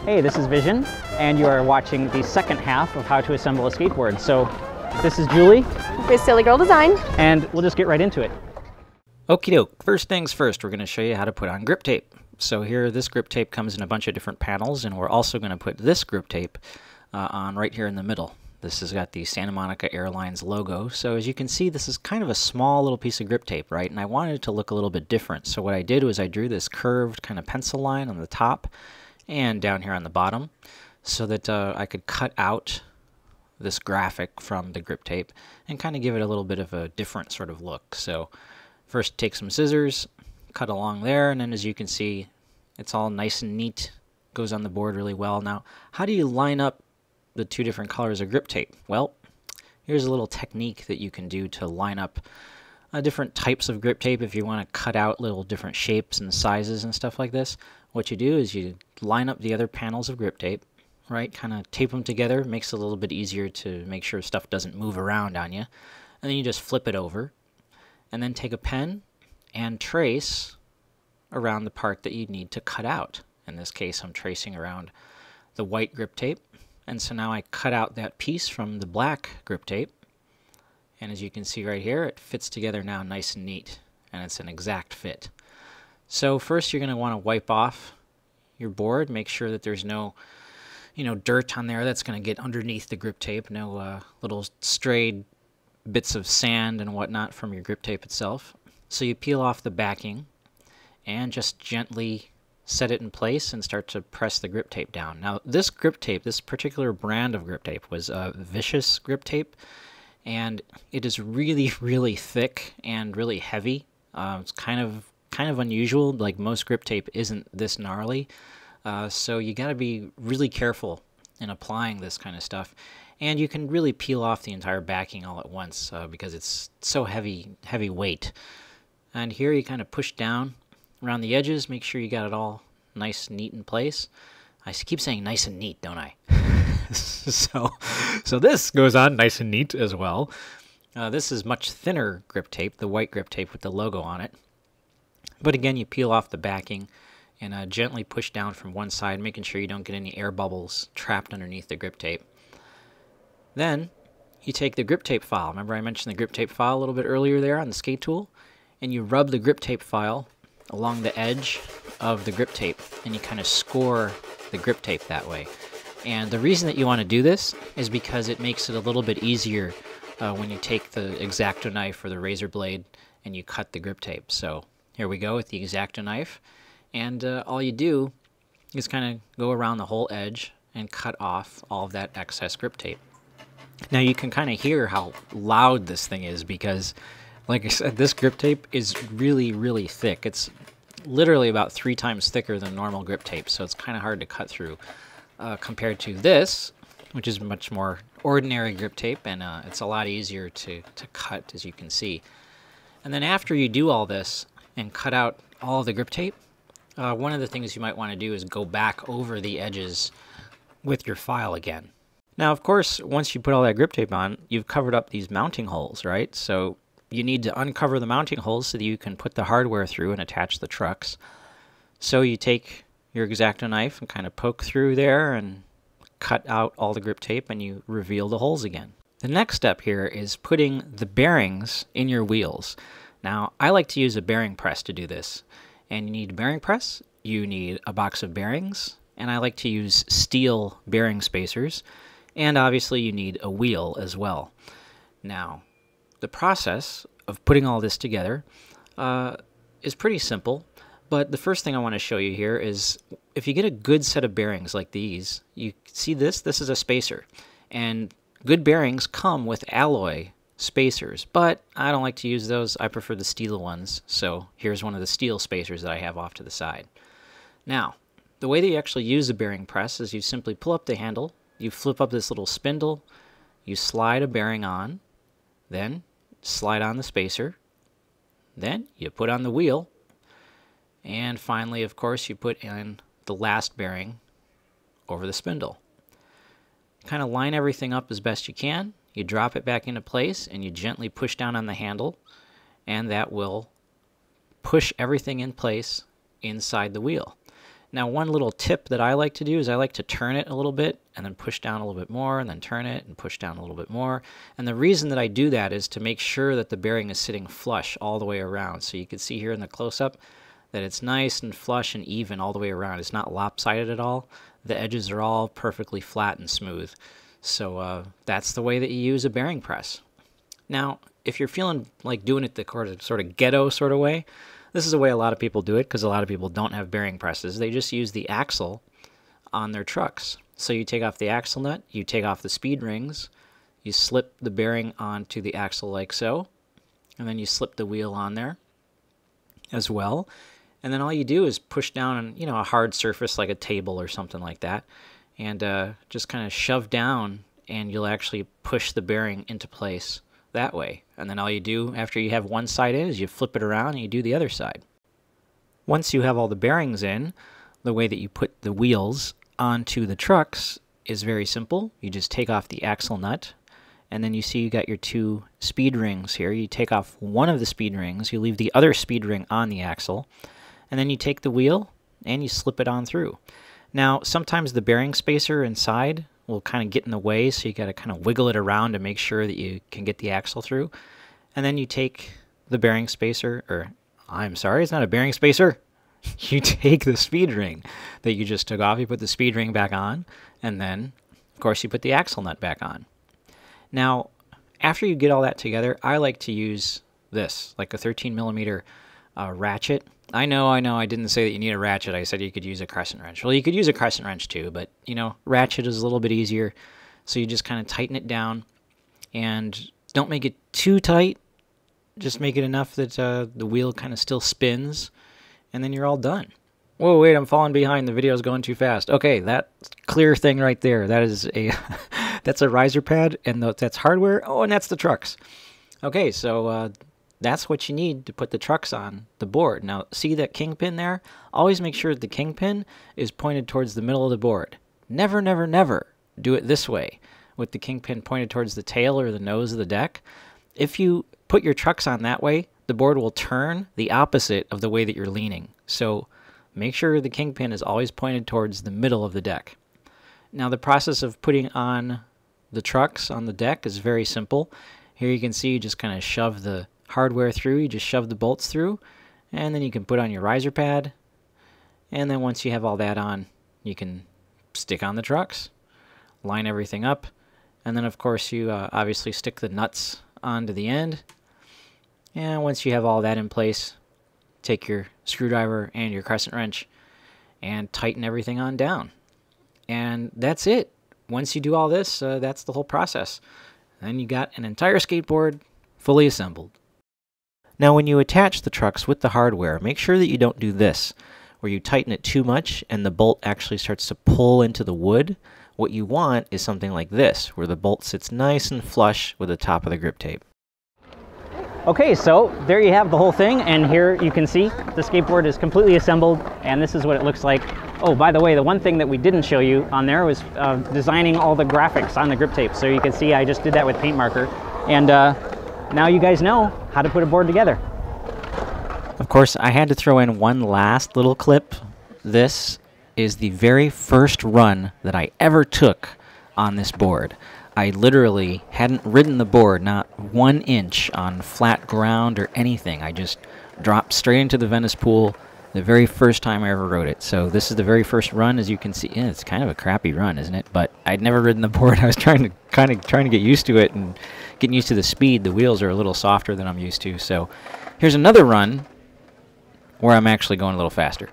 Hey, this is Vision, and you are watching the second half of how to assemble a skateboard. So this is Julie. With Silly Girl Design. And we'll just get right into it. Okie doke, first things first, we're going to show you how to put on grip tape. So here, this grip tape comes in a bunch of different panels, and we're also going to put this grip tape on right here in the middle. This has got the Santa Monica Airlines logo. So as you can see, this is kind of a small little piece of grip tape, right? And I wanted it to look a little bit different. So what I did was I drew this curved kind of pencil line on the top and down here on the bottom so that I could cut out this graphic from the grip tape and kind of give it a little bit of a different sort of look. So first take some scissors, cut along there, and then as you can see, it's all nice and neat, goes on the board really well. Now, how do you line up the two different colors of grip tape? Well, here's a little technique that you can do to line up different types of grip tape if you want to cut out little different shapes and sizes and stuff like this. What you do is you line up the other panels of grip tape, right? Kind of tape them together, makes it a little bit easier to make sure stuff doesn't move around on you. And then you just flip it over, and then take a pen and trace around the part that you need to cut out. In this case, I'm tracing around the white grip tape. And so now I cut out that piece from the black grip tape. And as you can see right here, it fits together now nice and neat. And it's an exact fit. So first you're going to want to wipe off your board. Make sure that there's no, dirt on there that's going to get underneath the grip tape. No little strayed bits of sand and whatnot from your grip tape itself. So you peel off the backing and just gently set it in place and start to press the grip tape down. Now this grip tape, this particular brand of grip tape was Vicious grip tape, and it is really, really thick and really heavy. It's kind of unusual. Like most grip tape isn't this gnarly, so you got to be really careful in applying this kind of stuff. And you can really peel off the entire backing all at once because it's so heavy weight. And here you kind of push down around the edges, make sure you got it all nice and neat in place. I keep saying nice and neat, don't I? So this goes on nice and neat as well. This is much thinner grip tape, the white grip tape with the logo on it. But again, you peel off the backing and gently push down from one side, making sure you don't get any air bubbles trapped underneath the grip tape. Then you take the grip tape file. Remember I mentioned the grip tape file a little bit earlier there on the skate tool? And you rub the grip tape file along the edge of the grip tape, and you kind of score the grip tape that way. And the reason that you want to do this is because it makes it a little bit easier when you take the X-Acto knife or the razor blade and you cut the grip tape. So here we go with the X-Acto knife, and all you do is kind of go around the whole edge and cut off all of that excess grip tape. Now you can kind of hear how loud this thing is because, like I said, this grip tape is really, really thick. It's literally about 3 times thicker than normal grip tape, so it's kind of hard to cut through compared to this, which is much more ordinary grip tape, and it's a lot easier to cut, as you can see. And then after you do all this and cut out all of the grip tape, one of the things you might want to do is go back over the edges with your file again. Now, of course, once you put all that grip tape on, you've covered up these mounting holes, right? So you need to uncover the mounting holes so that you can put the hardware through and attach the trucks. So you take your X-Acto knife and kind of poke through there and cut out all the grip tape, and you reveal the holes again. The next step here is putting the bearings in your wheels. Now, I like to use a bearing press to do this. And you need a bearing press, you need a box of bearings, and I like to use steel bearing spacers, and obviously you need a wheel as well. Now, the process of putting all this together is pretty simple, but the first thing I want to show you here is if you get a good set of bearings like these, you see this is a spacer, and good bearings come with alloy spacers, but I don't like to use those. I prefer the steel ones, so here's one of the steel spacers that I have off to the side. Now, the way that you actually use a bearing press is you simply pull up the handle, you flip up this little spindle, you slide a bearing on, then slide on the spacer, then you put on the wheel, and finally, of course, you put in the last bearing over the spindle. Kind of line everything up as best you can. You drop it back into place, and you gently push down on the handle, and that will push everything in place inside the wheel. Now, one little tip that I like to do is I like to turn it a little bit and then push down a little bit more and then turn it and push down a little bit more. And the reason that I do that is to make sure that the bearing is sitting flush all the way around. So you can see here in the close-up that it's nice and flush and even all the way around. It's not lopsided at all. The edges are all perfectly flat and smooth. So that's the way that you use a bearing press. Now, if you're feeling like doing it the sort of ghetto sort of way, this is the way a lot of people do it because a lot of people don't have bearing presses. They just use the axle on their trucks. So you take off the axle nut, you take off the speed rings, you slip the bearing onto the axle like so, and then you slip the wheel on there as well. And then all you do is push down on, you know, a hard surface like a table or something like that, and just kind of shove down, and you'll actually push the bearing into place that way. And then all you do after you have one side in is you flip it around and you do the other side. Once you have all the bearings in, the way that you put the wheels onto the trucks is very simple. You just take off the axle nut, and then you see you got your two speed rings here. You take off one of the speed rings, you leave the other speed ring on the axle, and then you take the wheel and you slip it on through. Now, sometimes the bearing spacer inside will kind of get in the way, so you got to kind of wiggle it around to make sure that you can get the axle through. And then you take the bearing spacer, or I'm sorry, it's not a bearing spacer. You take the speed ring that you just took off, you put the speed ring back on, and then, of course, you put the axle nut back on. Now, after you get all that together, I like to use this, like a 13mm ratchet. I know, I didn't say that you need a ratchet. I said you could use a crescent wrench. Well, you could use a crescent wrench too, but, you know, ratchet is a little bit easier. So you just kind of tighten it down, and don't make it too tight. Just make it enough that the wheel kind of still spins, and then you're all done. Whoa, wait, I'm falling behind. The video's going too fast. Okay, that clear thing right there, that is a that's a riser pad, and that's hardware. Oh, and that's the trucks. Okay, so that's what you need to put the trucks on the board. Now, see that kingpin there? Always make sure that the kingpin is pointed towards the middle of the board. Never, never, never do it this way, with the kingpin pointed towards the tail or the nose of the deck. If you put your trucks on that way, the board will turn the opposite of the way that you're leaning. So make sure the kingpin is always pointed towards the middle of the deck. Now, the process of putting on the trucks on the deck is very simple. Here you can see you just kind of shove the hardware through, you just shove the bolts through, and then you can put on your riser pad, and then once you have all that on, you can stick on the trucks, line everything up, and then of course you obviously stick the nuts onto the end, and once you have all that in place, take your screwdriver and your crescent wrench and tighten everything on down. And that's it. Once you do all this, that's the whole process. Then you got an entire skateboard fully assembled. Now, when you attach the trucks with the hardware, make sure that you don't do this, where you tighten it too much and the bolt actually starts to pull into the wood. What you want is something like this, where the bolt sits nice and flush with the top of the grip tape. Okay, so there you have the whole thing, and here you can see the skateboard is completely assembled, and this is what it looks like. Oh, by the way, the one thing that we didn't show you on there was designing all the graphics on the grip tape. So you can see I just did that with paint marker, and now you guys know how to put a board together. Of course, I had to throw in one last little clip. This is the very first run that I ever took on this board. I literally hadn't ridden the board, not 1 inch on flat ground or anything. I just dropped straight into the Venice pool the very first time I ever rode it. So this is the very first run, as you can see. Yeah, it's kind of a crappy run, isn't it? But I'd never ridden the board. I was trying to get used to it and getting used to the speed. The wheels are a little softer than I'm used to. So here's another run where I'm actually going a little faster.